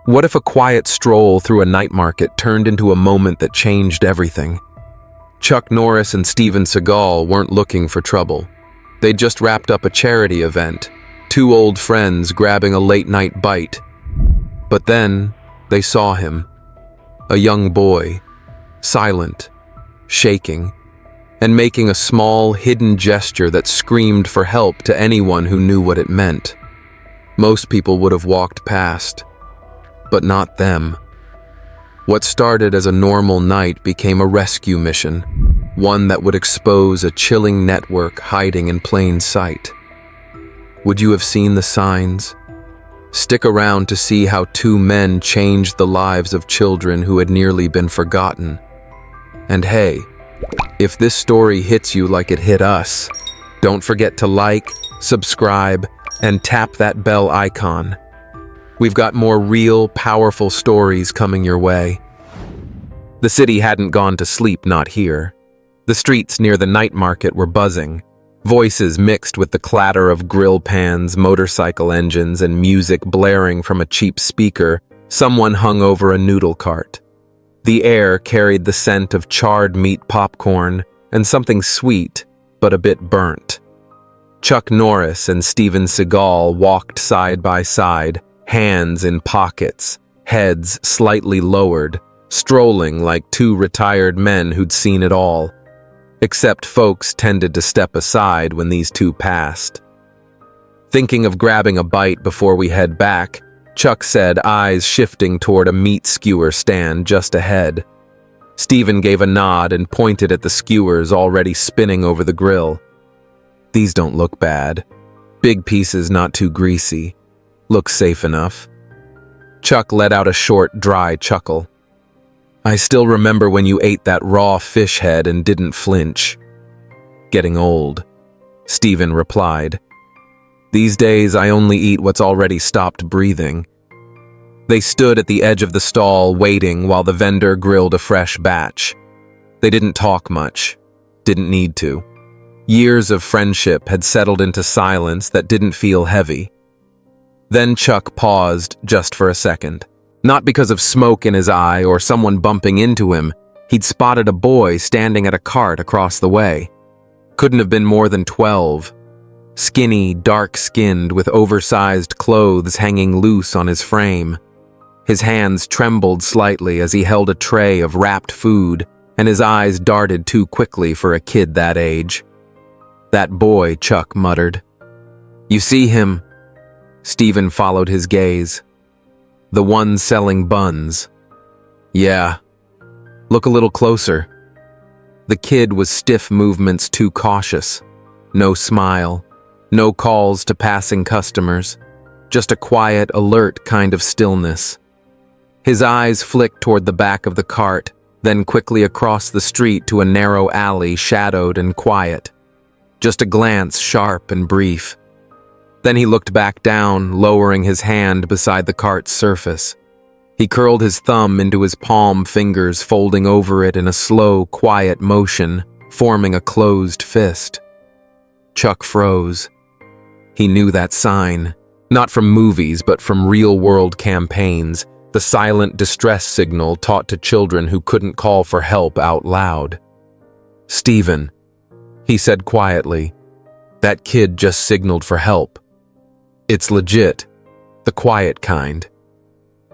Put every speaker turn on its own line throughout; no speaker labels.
What if a quiet stroll through a night market turned into a moment that changed everything? Chuck Norris and Steven Seagal weren't looking for trouble. They'd just wrapped up a charity event, two old friends grabbing a late-night bite. But then, they saw him. A young boy, silent, shaking, and making a small, hidden gesture that screamed for help to anyone who knew what it meant. Most people would have walked past, but not them. What started as a normal night became a rescue mission, one that would expose a chilling network hiding in plain sight. Would you have seen the signs? Stick around to see how two men changed the lives of children who had nearly been forgotten. And hey, if this story hits you like it hit us, don't forget to like, subscribe, and tap that bell icon. We've got more real, powerful stories coming your way. The city hadn't gone to sleep, not here. The streets near the night market were buzzing, voices mixed with the clatter of grill pans, motorcycle engines, and music blaring from a cheap speaker. Someone hung over a noodle cart. The air carried the scent of charred meat popcorn and something sweet, but a bit burnt. Chuck Norris and Steven Seagal walked side by side, hands in pockets, heads slightly lowered, strolling like two retired men who'd seen it all. Except folks tended to step aside when these two passed. Thinking of grabbing a bite before we head back, Chuck said, eyes shifting toward a meat skewer stand just ahead. Steven gave a nod and pointed at the skewers already spinning over the grill. These don't look bad. Big pieces not too greasy. Looks safe enough. Chuck let out a short, dry chuckle. I still remember when you ate that raw fish head and didn't flinch. Getting old, Steven replied. These days, I only eat what's already stopped breathing. They stood at the edge of the stall waiting while the vendor grilled a fresh batch. They didn't talk much. Didn't need to. Years of friendship had settled into silence that didn't feel heavy. Then Chuck paused just for a second. Not because of smoke in his eye or someone bumping into him. He'd spotted a boy standing at a cart across the way. Couldn't have been more than 12. Skinny, dark-skinned, with oversized clothes hanging loose on his frame. His hands trembled slightly as he held a tray of wrapped food, and his eyes darted too quickly for a kid that age. That boy, Chuck muttered. You see him? Steven followed his gaze. The one selling buns. Yeah. Look a little closer. The kid was stiff movements too cautious. No smile. No calls to passing customers. Just a quiet, alert kind of stillness. His eyes flicked toward the back of the cart, then quickly across the street to a narrow alley shadowed and quiet. Just a glance, sharp and brief. Then he looked back down, lowering his hand beside the cart's surface. He curled his thumb into his palm fingers, folding over it in a slow, quiet motion, forming a closed fist. Chuck froze. He knew that sign, not from movies but from real-world campaigns, the silent distress signal taught to children who couldn't call for help out loud. Steven, he said quietly, that kid just signaled for help. It's legit, the quiet kind.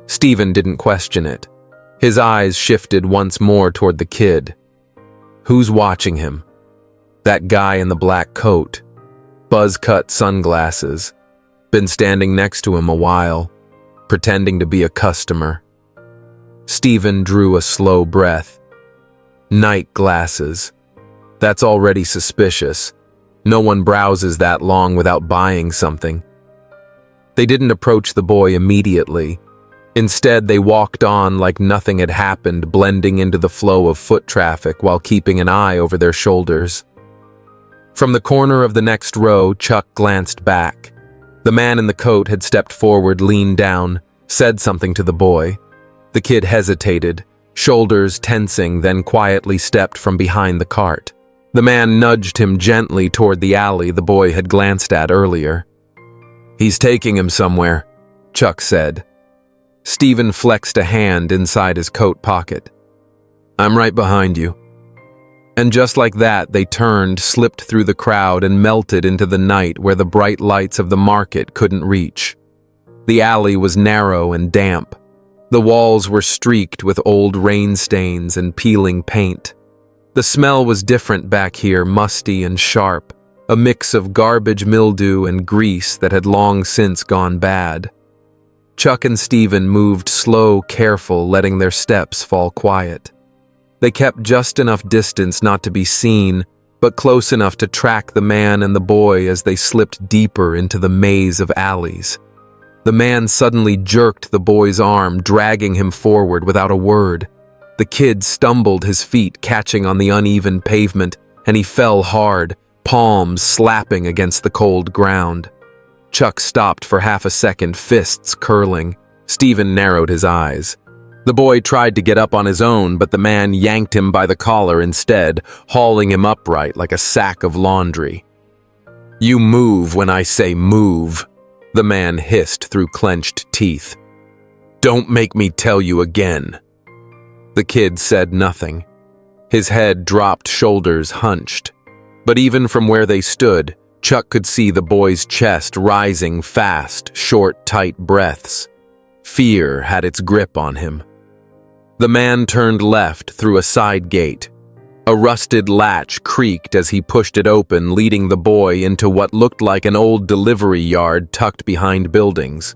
Steven didn't question it. His eyes shifted once more toward the kid. Who's watching him? That guy in the black coat, buzz-cut sunglasses, been standing next to him a while, pretending to be a customer. Steven drew a slow breath. Night glasses. That's already suspicious. No one browses that long without buying something. They didn't approach the boy immediately. Instead, they walked on like nothing had happened, blending into the flow of foot traffic while keeping an eye over their shoulders. From the corner of the next row, Chuck glanced back. The man in the coat had stepped forward, leaned down, said something to the boy. The kid hesitated, shoulders tensing, then quietly stepped from behind the cart. The man nudged him gently toward the alley the boy had glanced at earlier. He's taking him somewhere, Chuck said. Steven flexed a hand inside his coat pocket. "I'm right behind you." And just like that, they turned, slipped through the crowd, and melted into the night where the bright lights of the market couldn't reach. The alley was narrow and damp. The walls were streaked with old rain stains and peeling paint. The smell was different back here, musty and sharp, a mix of garbage mildew and grease that had long since gone bad. Chuck and Steven moved slow, careful, letting their steps fall quiet. They kept just enough distance not to be seen, but close enough to track the man and the boy as they slipped deeper into the maze of alleys. The man suddenly jerked the boy's arm, dragging him forward without a word. The kid stumbled, his feet catching on the uneven pavement, and he fell hard, palms slapping against the cold ground. Chuck stopped for half a second, fists curling. Steven narrowed his eyes. The boy tried to get up on his own, but the man yanked him by the collar instead, hauling him upright like a sack of laundry. "You move when I say move," the man hissed through clenched teeth. "Don't make me tell you again." The kid said nothing. His head dropped, shoulders hunched. But even from where they stood, Chuck could see the boy's chest rising fast, short, tight breaths. Fear had its grip on him. The man turned left through a side gate. A rusted latch creaked as he pushed it open, leading the boy into what looked like an old delivery yard tucked behind buildings.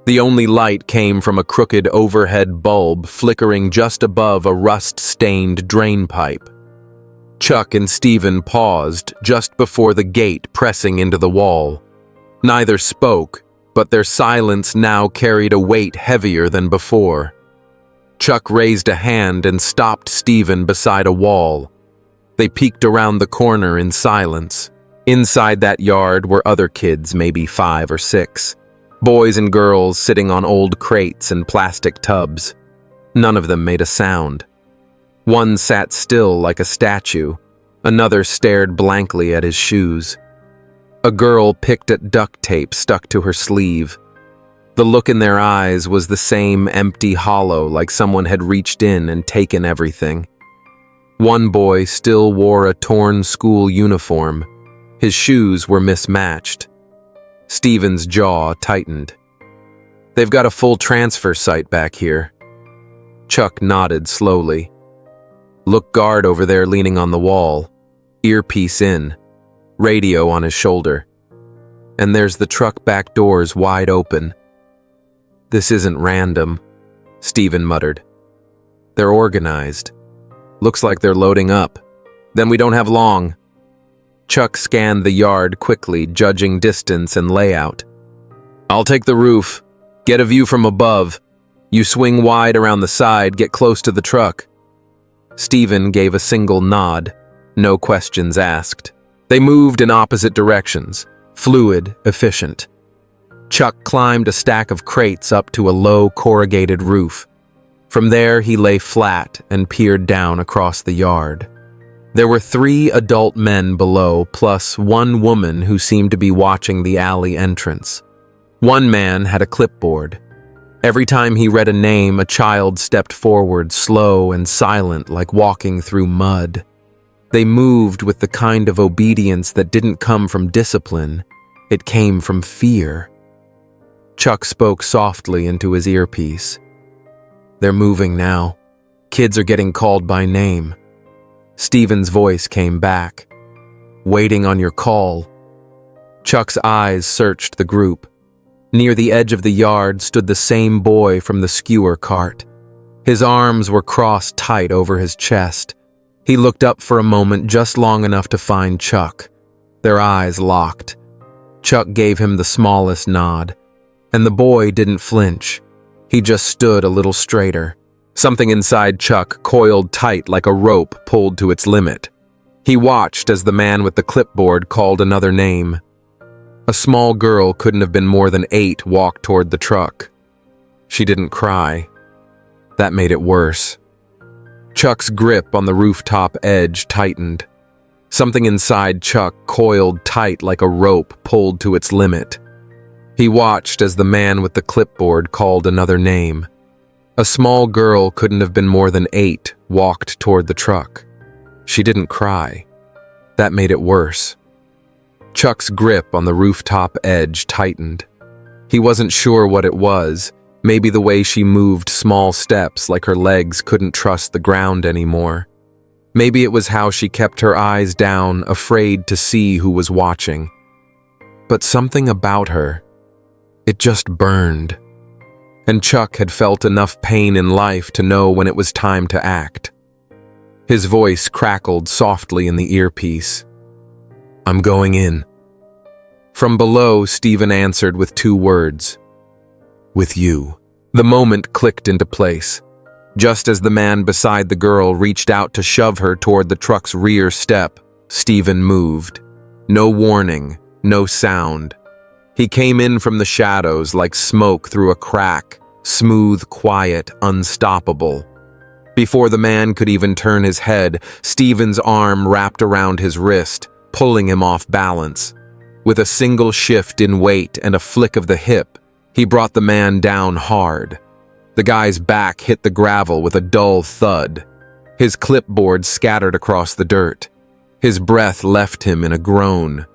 The only light came from a crooked overhead bulb flickering just above a rust-stained drain pipe. Chuck and Steven paused just before the gate, pressing into the wall. Neither spoke, but their silence now carried a weight heavier than before. Chuck raised a hand and stopped Steven beside a wall. They peeked around the corner in silence. Inside that yard were other kids, maybe 5 or 6. Boys and girls sitting on old crates and plastic tubs. None of them made a sound. One sat still like a statue. Another stared blankly at his shoes. A girl picked at duct tape stuck to her sleeve. The look in their eyes was the same empty hollow, like someone had reached in and taken everything. One boy still wore a torn school uniform. His shoes were mismatched. Steven's jaw tightened. "They've got a full transfer site back here." Chuck nodded slowly. "Look, guard over there leaning on the wall. Earpiece in. Radio on his shoulder. And there's the truck back doors wide open." "This isn't random," Steven muttered. "They're organized. Looks like they're loading up. Then we don't have long." Chuck scanned the yard quickly, judging distance and layout. "I'll take the roof. Get a view from above. You swing wide around the side, get close to the truck." Steven gave a single nod, no questions asked. They moved in opposite directions, fluid, efficient. Chuck climbed a stack of crates up to a low, corrugated roof. From there, he lay flat and peered down across the yard. There were 3 adult men below, plus one woman who seemed to be watching the alley entrance. One man had a clipboard. Every time he read a name, a child stepped forward, slow and silent, like walking through mud. They moved with the kind of obedience that didn't come from discipline. It came from fear. Chuck spoke softly into his earpiece. "They're moving now. Kids are getting called by name." Steven's voice came back. "Waiting on your call." Chuck's eyes searched the group. Near the edge of the yard stood the same boy from the skewer cart. His arms were crossed tight over his chest. He looked up for a moment, just long enough to find Chuck. Their eyes locked. Chuck gave him the smallest nod. And the boy didn't flinch. He just stood a little straighter. Something inside Chuck coiled tight like a rope pulled to its limit. He watched as the man with the clipboard called another name. A small girl couldn't have been more than 8 walked toward the truck. She didn't cry. That made it worse. Chuck's grip on the rooftop edge tightened. Something inside Chuck coiled tight like a rope pulled to its limit. He watched as the man with the clipboard called another name. A small girl, couldn't have been more than 8, walked toward the truck. She didn't cry. That made it worse. Chuck's grip on the rooftop edge tightened. He wasn't sure what it was, maybe the way she moved small steps like her legs couldn't trust the ground anymore. Maybe it was how she kept her eyes down, afraid to see who was watching. But something about her, it just burned. And Chuck had felt enough pain in life to know when it was time to act. His voice crackled softly in the earpiece. "I'm going in." From below, Steven answered with 2 words. "With you." The moment clicked into place. Just as the man beside the girl reached out to shove her toward the truck's rear step, Steven moved. No warning, no sound. He came in from the shadows like smoke through a crack, smooth, quiet, unstoppable. Before the man could even turn his head, Steven's arm wrapped around his wrist, pulling him off balance. With a single shift in weight and a flick of the hip, he brought the man down hard. The guy's back hit the gravel with a dull thud. His clipboard scattered across the dirt. His breath left him in a groan.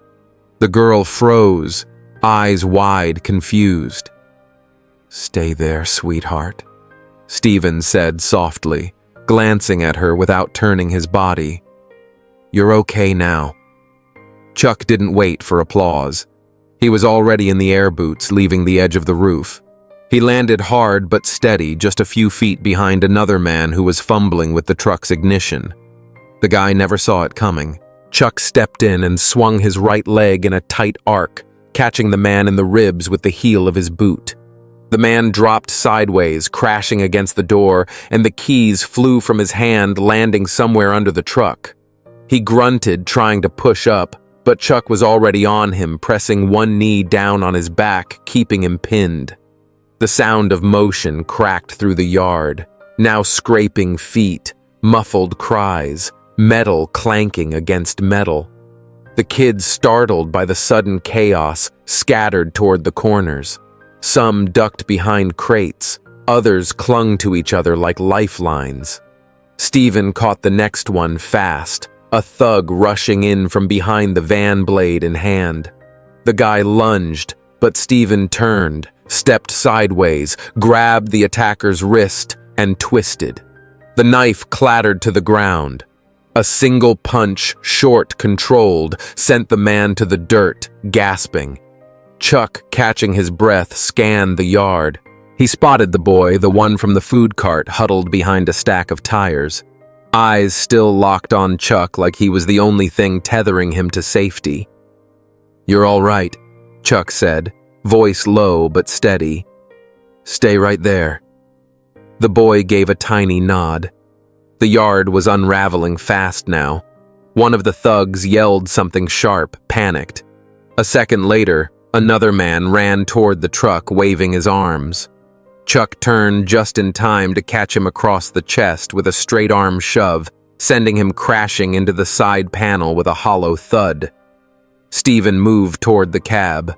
The girl froze, eyes wide, confused. "Stay there, sweetheart," Steven said softly, glancing at her without turning his body. "You're okay now." Chuck didn't wait for applause. He was already in the air boots, leaving the edge of the roof. He landed hard but steady, just a few feet behind another man who was fumbling with the truck's ignition. The guy never saw it coming. Chuck stepped in and swung his right leg in a tight arc, catching the man in the ribs with the heel of his boot. The man dropped sideways, crashing against the door, and the keys flew from his hand, landing somewhere under the truck. He grunted, trying to push up, but Chuck was already on him, pressing one knee down on his back, keeping him pinned. The sound of motion cracked through the yard, now scraping feet, muffled cries, metal clanking against metal. The kids, startled by the sudden chaos, scattered toward the corners. Some ducked behind crates, others clung to each other like lifelines. Steven caught the next one fast, a thug rushing in from behind the van, blade in hand. The guy lunged, but Steven turned, stepped sideways, grabbed the attacker's wrist, and twisted. The knife clattered to the ground. A single punch, short, controlled, sent the man to the dirt, gasping. Chuck, catching his breath, scanned the yard. He spotted the boy, the one from the food cart, huddled behind a stack of tires. Eyes still locked on Chuck like he was the only thing tethering him to safety. "You're all right," Chuck said, voice low but steady. "Stay right there." The boy gave a tiny nod. The yard was unraveling fast now. One of the thugs yelled something sharp, panicked. A second later, another man ran toward the truck, waving his arms. Chuck turned just in time to catch him across the chest with a straight-arm shove, sending him crashing into the side panel with a hollow thud. Steven moved toward the cab.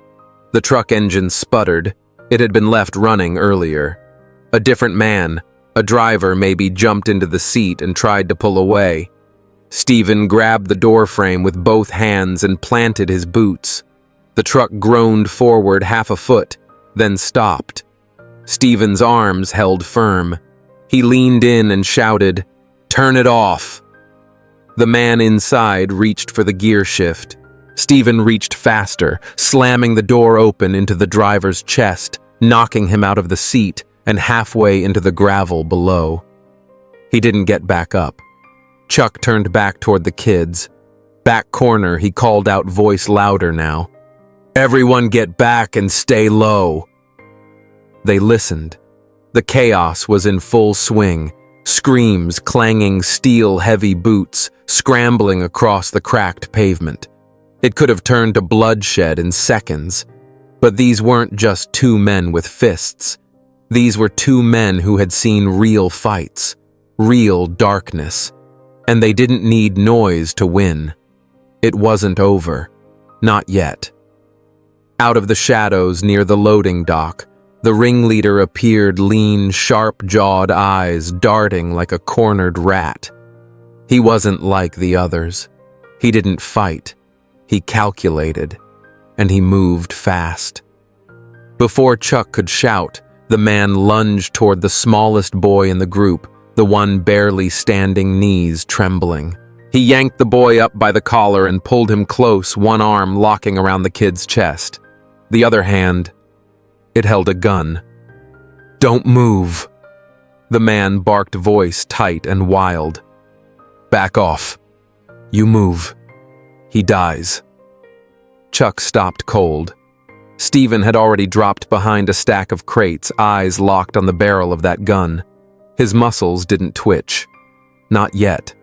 The truck engine sputtered. It had been left running earlier. A different man, a driver, maybe, jumped into the seat and tried to pull away. Steven grabbed the doorframe with both hands and planted his boots. The truck groaned forward half a foot, then stopped. Steven's arms held firm. He leaned in and shouted, "Turn it off!" The man inside reached for the gear shift. Steven reached faster, slamming the door open into the driver's chest, knocking him out of the seat and halfway into the gravel below. He didn't get back up. Chuck turned back toward the kids. Back corner, he called out, voice louder now. "Everyone get back and stay low." They listened. The chaos was in full swing. Screams, clanging steel-heavy boots, scrambling across the cracked pavement. It could have turned to bloodshed in seconds. But these weren't just 2 men with fists. These were 2 men who had seen real fights, real darkness. And they didn't need noise to win. It wasn't over. Not yet. Out of the shadows near the loading dock, the ringleader appeared, lean, sharp-jawed eyes darting like a cornered rat. He wasn't like the others. He didn't fight. He calculated, and he moved fast. Before Chuck could shout, the man lunged toward the smallest boy in the group, the one barely standing, knees trembling. He yanked the boy up by the collar and pulled him close, one arm locking around the kid's chest. The other hand, it held a gun. "Don't move." The man barked, voice tight and wild. "Back off. You move. He dies." Chuck stopped cold. Steven had already dropped behind a stack of crates, eyes locked on the barrel of that gun. His muscles didn't twitch. Not yet.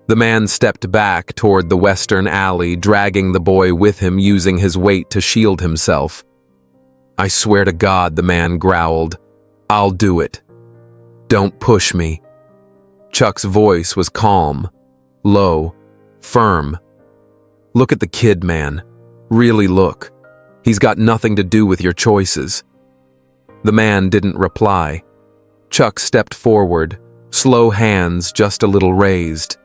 The man stepped back toward the western alley, dragging the boy with him, using his weight to shield himself. "I swear to God," the man growled, "I'll do it. Don't push me." Chuck's voice was calm, low, firm. "Look at the kid, man. Really look. He's got nothing to do with your choices." The man didn't reply. Chuck stepped forward, slow hands just a little raised.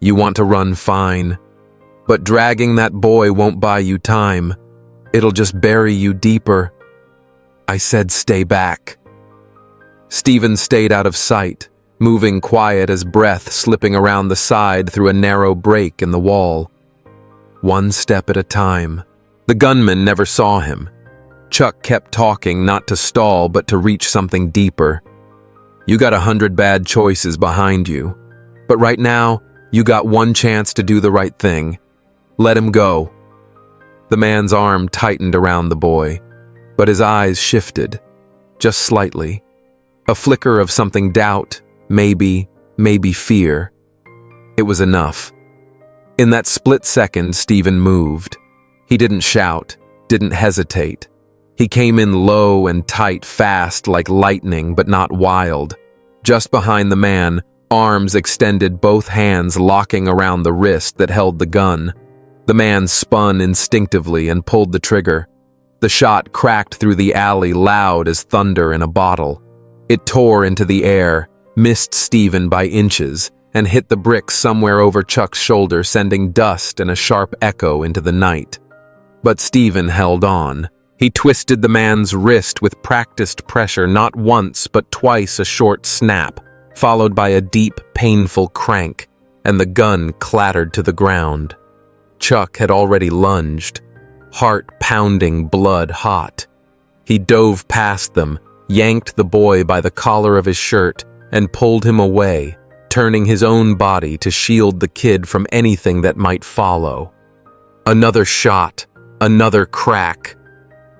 "You want to run, fine. But dragging that boy won't buy you time. It'll just bury you deeper. I said stay back." Steven stayed out of sight, moving quiet as breath slipping around the side through a narrow break in the wall. One step at a time. The gunman never saw him. Chuck kept talking, not to stall, but to reach something deeper. "You got 100 bad choices behind you. But right now, you got one chance to do the right thing. Let him go." The man's arm tightened around the boy, but his eyes shifted, just slightly. A flicker of something, doubt, maybe fear. It was enough. In that split second, Steven moved. He didn't shout, didn't hesitate. He came in low and tight, fast like lightning, but not wild. Just behind the man, arms extended, both hands locking around the wrist that held the gun. The man spun instinctively and pulled the trigger. The shot cracked through the alley, loud as thunder in a bottle. It tore into the air, missed Steven by inches, and hit the bricks somewhere over Chuck's shoulder, sending dust and a sharp echo into the night. But Steven held on. He twisted the man's wrist with practiced pressure, not once but twice, a short snap, followed by a deep, painful crank, and the gun clattered to the ground. Chuck had already lunged, heart pounding, blood hot. He dove past them, yanked the boy by the collar of his shirt, and pulled him away, turning his own body to shield the kid from anything that might follow. Another shot, another crack.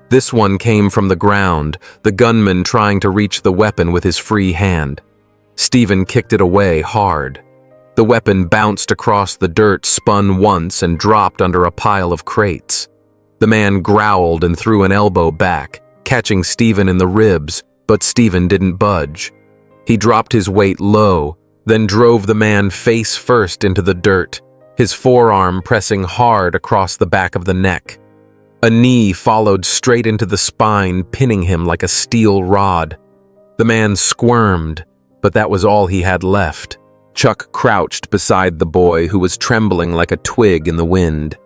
This one came from the ground, the gunman trying to reach the weapon with his free hand. Steven kicked it away hard. The weapon bounced across the dirt, spun once, and dropped under a pile of crates. The man growled and threw an elbow back, catching Steven in the ribs, but Steven didn't budge. He dropped his weight low, then drove the man face first into the dirt, his forearm pressing hard across the back of the neck. A knee followed straight into the spine, pinning him like a steel rod. The man squirmed, but that was all he had left. Chuck crouched beside the boy, who was trembling like a twig in the wind.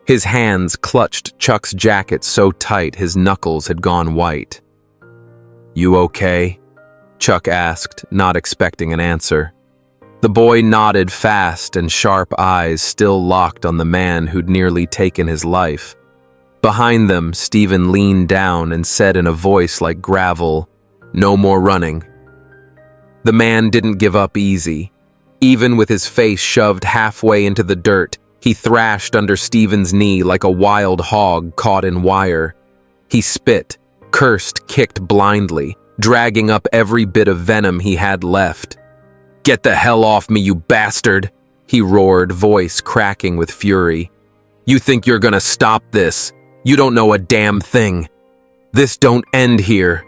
His hands clutched Chuck's jacket so tight his knuckles had gone white. "You okay?" Chuck asked, not expecting an answer. The boy nodded, fast and sharp eyes still locked on the man who'd nearly taken his life. Behind them, Steven leaned down and said in a voice like gravel, "No more running." The man didn't give up easy. Even with his face shoved halfway into the dirt, he thrashed under Steven's knee like a wild hog caught in wire. He spit, cursed, kicked blindly, dragging up every bit of venom he had left. "Get the hell off me, you bastard!" he roared, voice cracking with fury. "You think you're gonna stop this? You don't know a damn thing. This don't end here."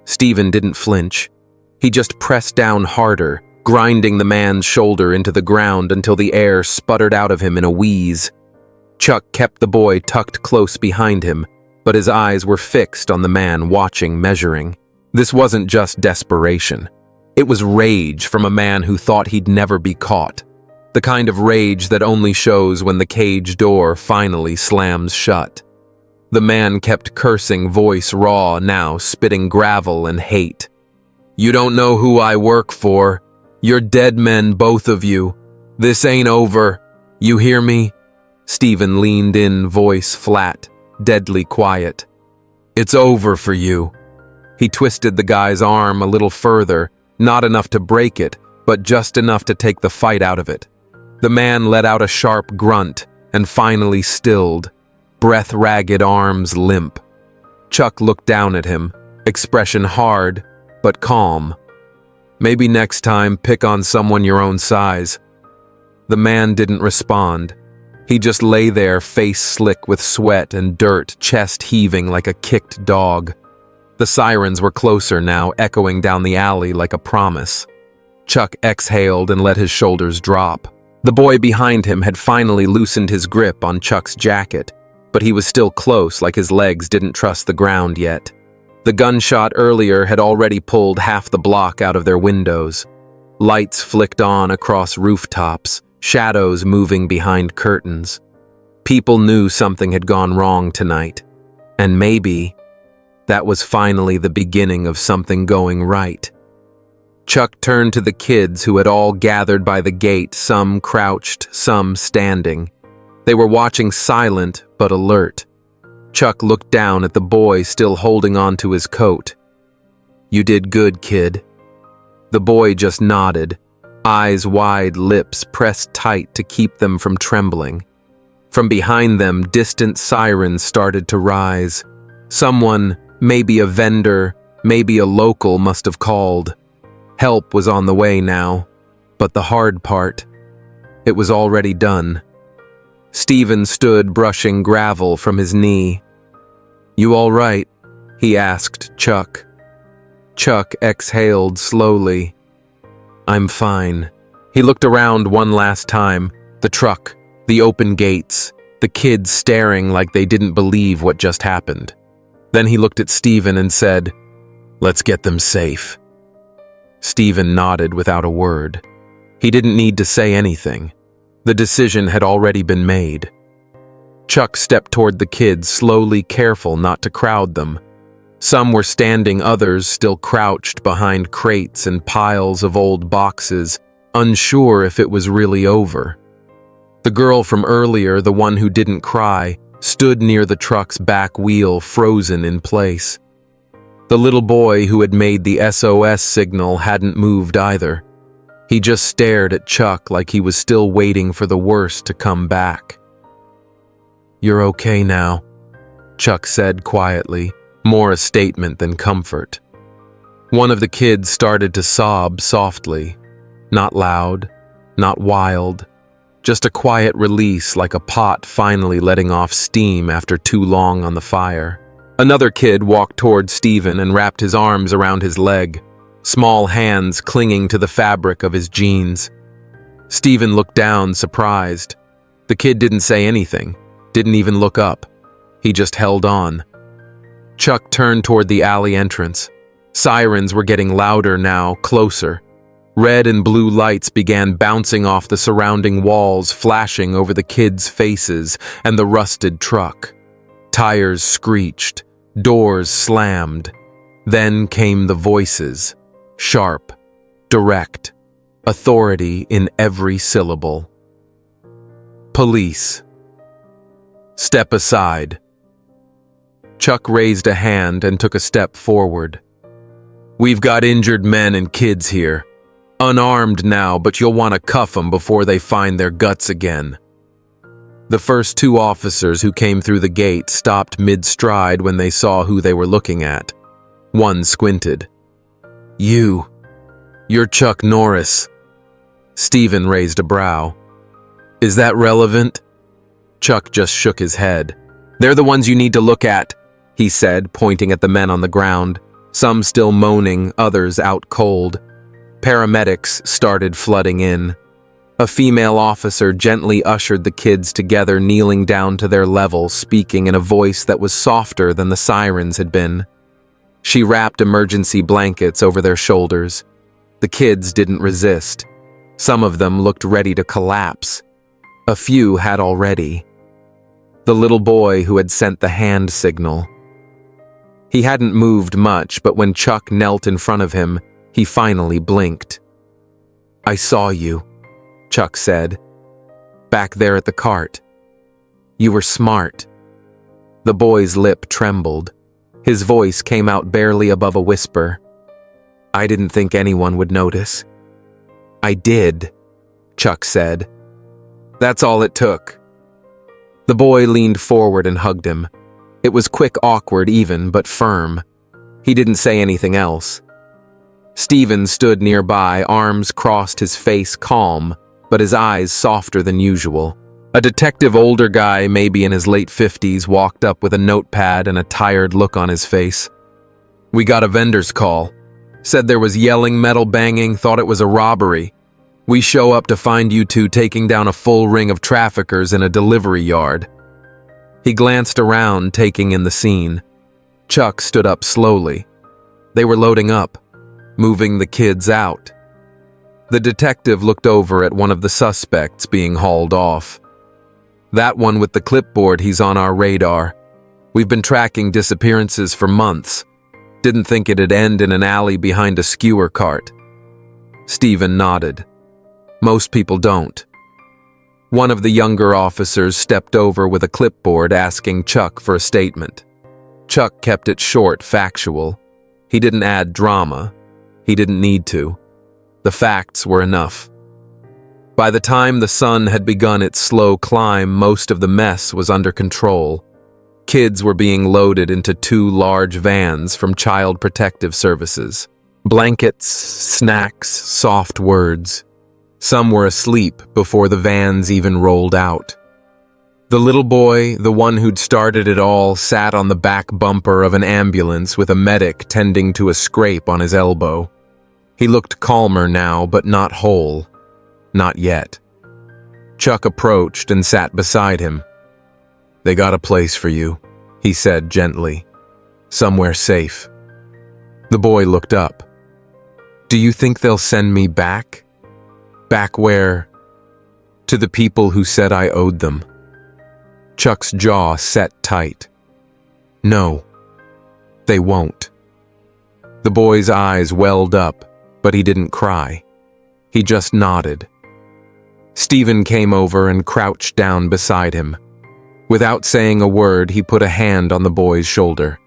Steven didn't flinch. He just pressed down harder, grinding the man's shoulder into the ground until the air sputtered out of him in a wheeze. Chuck kept the boy tucked close behind him, but his eyes were fixed on the man watching, measuring. This wasn't just desperation. It was rage from a man who thought he'd never be caught. The kind of rage that only shows when the cage door finally slams shut. The man kept cursing, voice raw, now spitting gravel and hate. "You don't know who I work for. You're dead men, both of you. This ain't over. You hear me?" Steven leaned in, voice flat, deadly quiet. "It's over for you." He twisted the guy's arm a little further, not enough to break it, but just enough to take the fight out of it. The man let out a sharp grunt and finally stilled, breath ragged, arms limp. Chuck looked down at him, expression hard, but calm. "Maybe next time pick on someone your own size." The man didn't respond. He just lay there, face slick with sweat and dirt, chest heaving like a kicked dog. The sirens were closer now, echoing down the alley like a promise. Chuck exhaled and let his shoulders drop. The boy behind him had finally loosened his grip on Chuck's jacket, but he was still close, like his legs didn't trust the ground yet. The gunshot earlier had already pulled half the block out of their windows. Lights flicked on across rooftops, shadows moving behind curtains. People knew something had gone wrong tonight, and maybe that was finally the beginning of something going right. Chuck turned to the kids who had all gathered by the gate, some crouched, some standing. They were watching, silent but alert. Chuck looked down at the boy still holding on to his coat. "You did good, kid." The boy just nodded, eyes wide, lips pressed tight to keep them from trembling. From behind them, distant sirens started to rise. Someone, maybe a vendor, maybe a local, must have called. Help was on the way now, but the hard part, it was already done. Steven stood brushing gravel from his knee. "You all right?" he asked Chuck. Chuck exhaled slowly. "I'm fine." He looked around one last time, the truck, the open gates, the kids staring like they didn't believe what just happened. Then he looked at Steven and said, "Let's get them safe." Steven nodded without a word. He didn't need to say anything. The decision had already been made. Chuck stepped toward the kids, slowly, careful not to crowd them. Some were standing, others still crouched behind crates and piles of old boxes, unsure if it was really over. The girl from earlier, the one who didn't cry, stood near the truck's back wheel, frozen in place. The little boy who had made the SOS signal hadn't moved either. He just stared at Chuck like he was still waiting for the worst to come back. "You're okay now," Chuck said quietly, more a statement than comfort. One of the kids started to sob softly, not loud, not wild, just a quiet release like a pot finally letting off steam after too long on the fire. Another kid walked toward Steven and wrapped his arms around his leg, small hands clinging to the fabric of his jeans. Steven looked down, surprised. The kid didn't say anything, didn't even look up. He just held on. Chuck turned toward the alley entrance. Sirens were getting louder now, closer. Red and blue lights began bouncing off the surrounding walls, flashing over the kids' faces and the rusted truck. Tires screeched, doors slammed. Then came the voices, sharp, direct, authority in every syllable. "Police. Step aside." Chuck raised a hand and took a step forward. "We've got injured men and kids here. Unarmed now, but you'll want to cuff them before they find their guts again." The first two officers who came through the gate stopped mid-stride when they saw who they were looking at. One squinted. You're Chuck Norris." Steven raised a brow. "Is that relevant?" Chuck just shook his head. "They're the ones you need to look at," he said, pointing at the men on the ground, some still moaning, others out cold. Paramedics started flooding in. A female officer gently ushered the kids together, kneeling down to their level, speaking in a voice that was softer than the sirens had been. She wrapped emergency blankets over their shoulders. The kids didn't resist. Some of them looked ready to collapse. A few had already. The little boy who had sent the hand signal. He hadn't moved much, but when Chuck knelt in front of him, he finally blinked. "I saw you," Chuck said. "Back there at the cart. You were smart." The boy's lip trembled. His voice came out barely above a whisper. "I didn't think anyone would notice." "I did," Chuck said. "That's all it took." The boy leaned forward and hugged him. It was quick, awkward even, but firm. He didn't say anything else. Steven stood nearby, arms crossed, his face calm, but his eyes softer than usual. A detective, older guy, maybe in his late 50s, walked up with a notepad and a tired look on his face. "We got a vendor's call. Said there was yelling, metal banging, thought it was a robbery. We show up to find you two taking down a full ring of traffickers in a delivery yard." He glanced around, taking in the scene. Chuck stood up slowly. They were loading up, moving the kids out. The detective looked over at one of the suspects being hauled off. "That one with the clipboard, he's on our radar. We've been tracking disappearances for months. Didn't think it'd end in an alley behind a skewer cart." Steven nodded. "Most people don't." One of the younger officers stepped over with a clipboard, asking Chuck for a statement. Chuck kept it short, factual. He didn't add drama. He didn't need to. The facts were enough. By the time the sun had begun its slow climb, most of the mess was under control. Kids were being loaded into 2 large vans from Child Protective Services. Blankets, snacks, soft words. Some were asleep before the vans even rolled out. The little boy, the one who'd started it all, sat on the back bumper of an ambulance with a medic tending to a scrape on his elbow. He looked calmer now, but not whole. Not yet. Chuck approached and sat beside him. "They got a place for you," he said gently. "Somewhere safe." The boy looked up. "Do you think they'll send me back? Back where?" "To the people who said I owed them." Chuck's jaw set tight. "No, they won't." The boy's eyes welled up, but he didn't cry. He just nodded. Steven came over and crouched down beside him. Without saying a word, he put a hand on the boy's shoulder.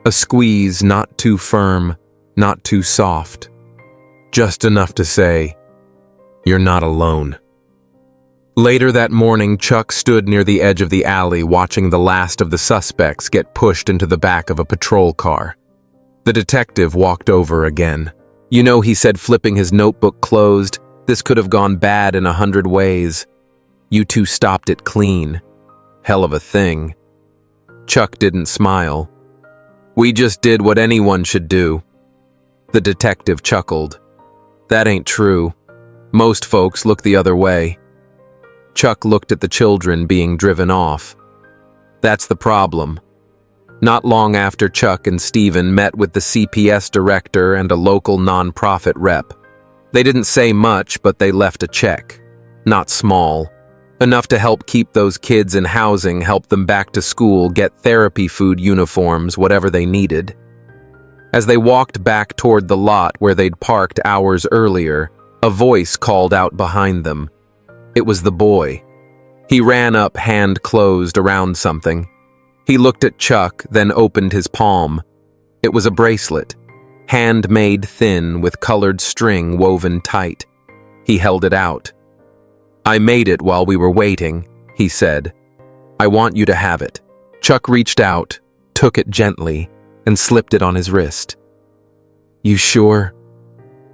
A squeeze, not too firm, not too soft. Just enough to say, "You're not alone." Later that morning, Chuck stood near the edge of the alley, watching the last of the suspects get pushed into the back of a patrol car. The detective walked over again. "You know," he said, flipping his notebook closed, "this could have gone bad in 100 ways. You two stopped it clean. Hell of a thing." Chuck didn't smile. "We just did what anyone should do." The detective chuckled. "That ain't true. Most folks look the other way." Chuck looked at the children being driven off. "That's the problem." Not long after, Chuck and Steven met with the CPS director and a local nonprofit rep. They didn't say much, but they left a check. Not small. Enough to help keep those kids in housing, help them back to school, get therapy, food, uniforms, whatever they needed. As they walked back toward the lot where they'd parked hours earlier, a voice called out behind them. It was the boy. He ran up, hand closed around something. He looked at Chuck, then opened his palm. It was a bracelet, handmade thin with colored string woven tight. He held it out. "I made it while we were waiting," he said. "I want you to have it." Chuck reached out, took it gently, and slipped it on his wrist. "You sure?"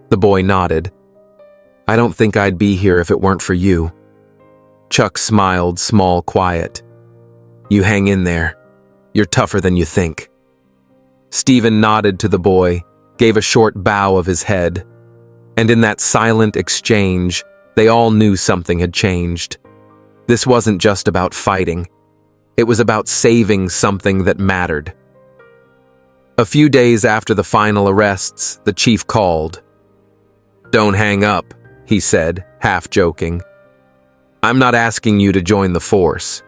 The boy nodded. "I don't think I'd be here if it weren't for you." Chuck smiled, small, quiet. "You hang in there. You're tougher than you think." Steven nodded to the boy, gave a short bow of his head, and in that silent exchange, They all knew something had changed. This wasn't just about fighting. It was about saving something that mattered. A few days after the final arrests, the chief called. "Don't hang up," he said, half joking. "I'm not asking you to join the force."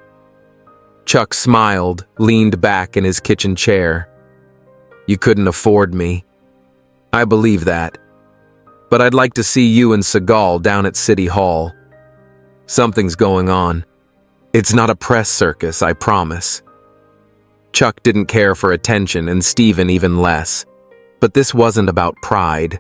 Chuck smiled, leaned back in his kitchen chair. "You couldn't afford me. I believe that. But I'd like to see you and Seagal down at City Hall. Something's going on. It's not a press circus, I promise." Chuck didn't care for attention, and Steven even less. But this wasn't about pride.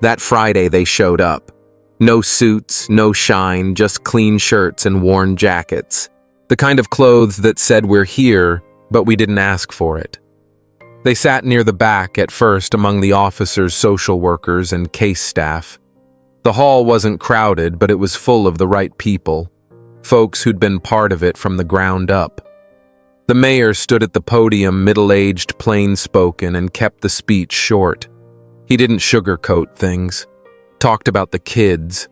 That Friday they showed up. No suits, no shine, just clean shirts and worn jackets. The kind of clothes that said we're here, but we didn't ask for it. They sat near the back at first among the officers, social workers, and case staff. The hall wasn't crowded, but it was full of the right people, folks who'd been part of it from the ground up. The mayor stood at the podium, middle-aged, plain-spoken, and kept the speech short. He didn't sugarcoat things. Talked about the kids,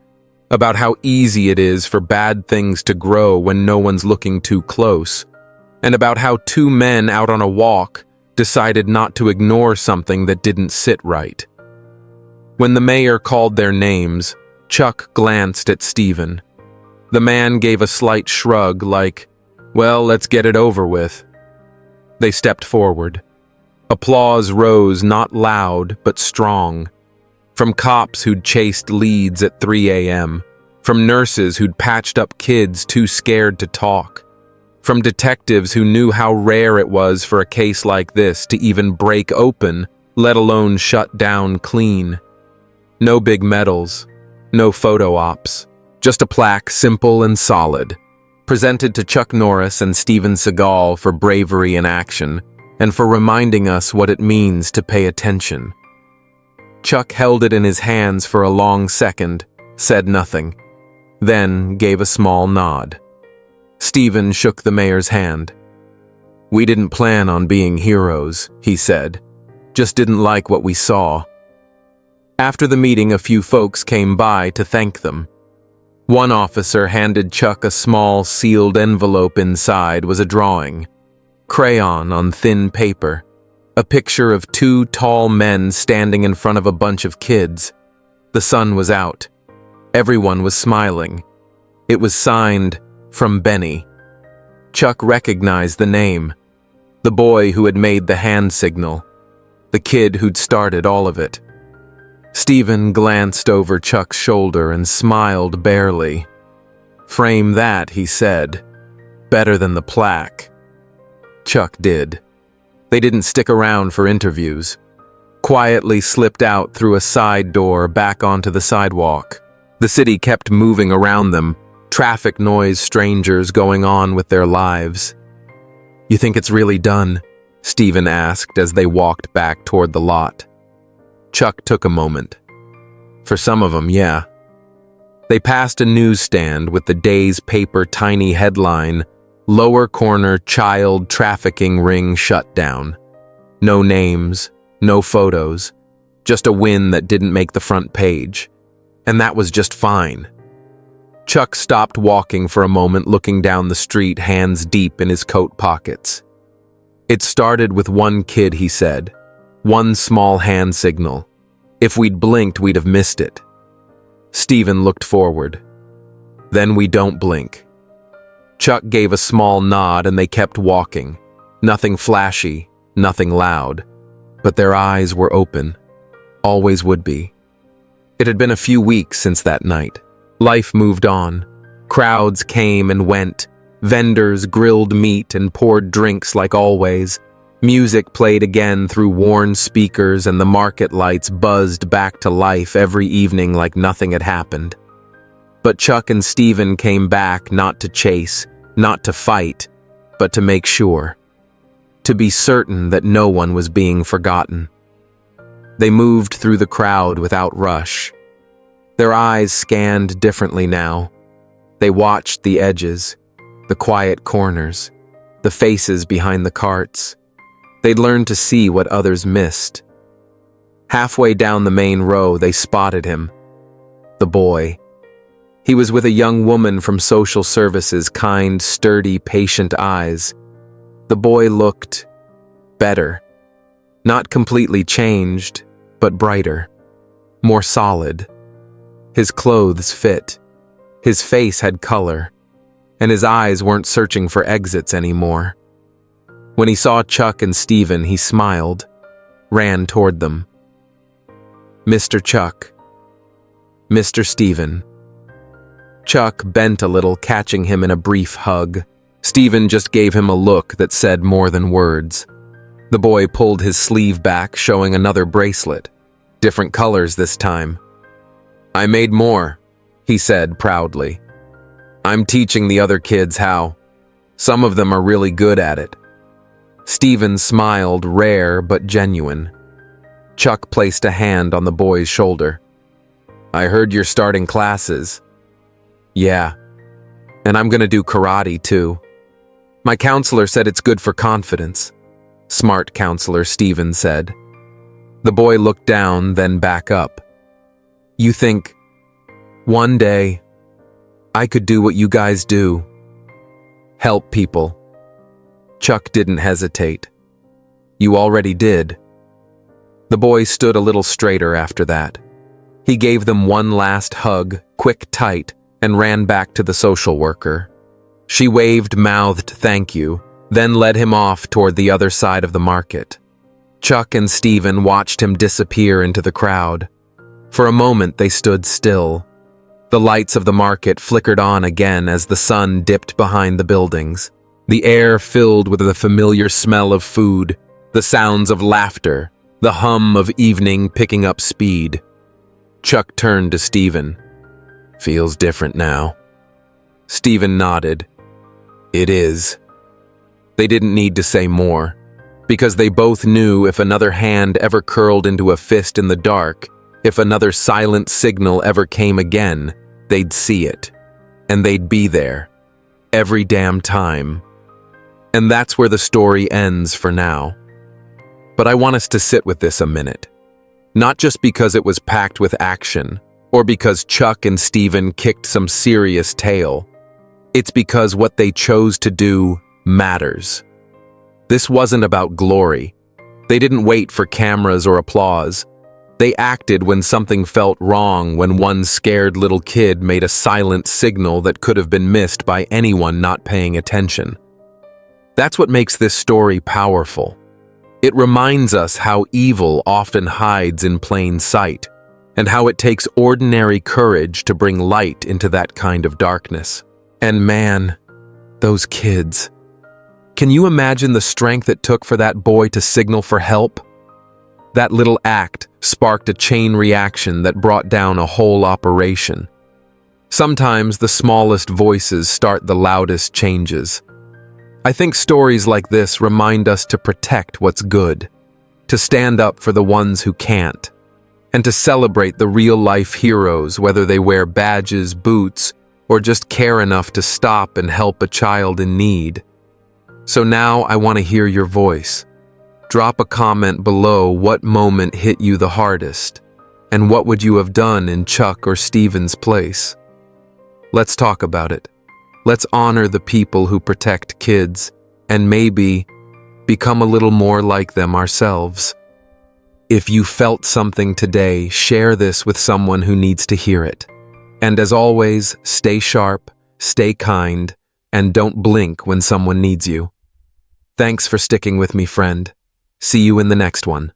about how easy it is for bad things to grow when no one's looking too close, and about how two men out on a walk decided not to ignore something that didn't sit right. When the mayor called their names, Chuck glanced at Steven. The man gave a slight shrug like, "Well, let's get it over with." They stepped forward. Applause rose, not loud, but strong. From cops who'd chased leads at 3 a.m., from nurses who'd patched up kids too scared to talk, from detectives who knew how rare it was for a case like this to even break open, let alone shut down clean. No big medals, no photo ops, just a plaque simple and solid, presented to Chuck Norris and Steven Seagal for bravery in action and for reminding us what it means to pay attention. Chuck held it in his hands for a long second, said nothing, then gave a small nod. Steven shook the mayor's hand. "We didn't plan on being heroes," he said. "Just didn't like what we saw." After the meeting, a few folks came by to thank them. One officer handed Chuck a small, sealed envelope. Inside was a drawing, crayon on thin paper, a picture of two tall men standing in front of a bunch of kids. The sun was out. Everyone was smiling. It was signed, "From Benny." Chuck recognized the name. The boy who had made the hand signal. The kid who'd started all of it. Steven glanced over Chuck's shoulder and smiled barely. "Frame that," he said. "Better than the plaque." Chuck did. They didn't stick around for interviews. Quietly slipped out through a side door back onto the sidewalk. The city kept moving around them, traffic noise, strangers going on with their lives. "You think it's really done?" Steven asked as they walked back toward the lot. Chuck took a moment. "For some of them, yeah." They passed a newsstand with the day's paper tiny headline, "Lower Corner Child Trafficking Ring Shut Down." No names, no photos, just a win that didn't make the front page. And that was just fine. Chuck stopped walking for a moment, looking down the street, hands deep in his coat pockets. "It started with one kid," he said. "One small hand signal. If we'd blinked, we'd have missed it." Steven looked forward. "Then we don't blink." Chuck gave a small nod and they kept walking. Nothing flashy, nothing loud. But their eyes were open. Always would be. It had been a few weeks since that night. Life moved on. Crowds came and went. Vendors grilled meat and poured drinks like always. Music played again through worn speakers and the market lights buzzed back to life every evening like nothing had happened. But Chuck and Steven came back not to chase, not to fight, but to make sure. To be certain that no one was being forgotten. They moved through the crowd without rush. Their eyes scanned differently now. They watched the edges, the quiet corners, the faces behind the carts. They'd learned to see what others missed. Halfway down the main row, they spotted him. The boy. He was with a young woman from social services, kind, sturdy, patient eyes. The boy looked better. Not completely changed, but brighter. More solid. His clothes fit. His face had color. And his eyes weren't searching for exits anymore. When he saw Chuck and Steven, he smiled, ran toward them. Mr. Chuck. Mr. Steven. Chuck bent a little, catching him in a brief hug. Steven just gave him a look that said more than words. The boy pulled his sleeve back, showing another bracelet. Different colors this time. I made more, he said proudly. I'm teaching the other kids how. Some of them are really good at it. Steven smiled, rare but genuine. Chuck placed a hand on the boy's shoulder. I heard you're starting classes. Yeah, and I'm gonna do karate too. My counselor said it's good for confidence. Smart counselor, Steven said. The boy looked down, then back up. You think, one day, I could do what you guys do. Help people. Chuck didn't hesitate. You already did. The boy stood a little straighter after that. He gave them one last hug, quick, tight, and ran back to the social worker. She waved, mouthed thank you, then led him off toward the other side of the market. Chuck and Steven watched him disappear into the crowd. For a moment they stood still. The lights of the market flickered on again as the sun dipped behind the buildings. The air filled with the familiar smell of food, the sounds of laughter, the hum of evening picking up speed. Chuck turned to Steven. Feels different now. Steven nodded. It is. They didn't need to say more, because they both knew if another hand ever curled into a fist in the dark, if another silent signal ever came again, they'd see it. And they'd be there. Every damn time. And that's where the story ends for now. But I want us to sit with this a minute. Not just because it was packed with action, or because Chuck and Steven kicked some serious tail. It's because what they chose to do matters. This wasn't about glory. They didn't wait for cameras or applause. They acted when something felt wrong, when one scared little kid made a silent signal that could have been missed by anyone not paying attention. That's what makes this story powerful. It reminds us how evil often hides in plain sight, and how it takes ordinary courage to bring light into that kind of darkness. And man, those kids. Can you imagine the strength it took for that boy to signal for help? That little act sparked a chain reaction that brought down a whole operation. Sometimes the smallest voices start the loudest changes. I think stories like this remind us to protect what's good, to stand up for the ones who can't, and to celebrate the real-life heroes, whether they wear badges, boots, or just care enough to stop and help a child in need. So now I want to hear your voice. Drop a comment below what moment hit you the hardest, and what would you have done in Chuck or Steven's place? Let's talk about it. Let's honor the people who protect kids, and maybe become a little more like them ourselves. If you felt something today, share this with someone who needs to hear it. And as always, stay sharp, stay kind, and don't blink when someone needs you. Thanks for sticking with me, friend. See you in the next one.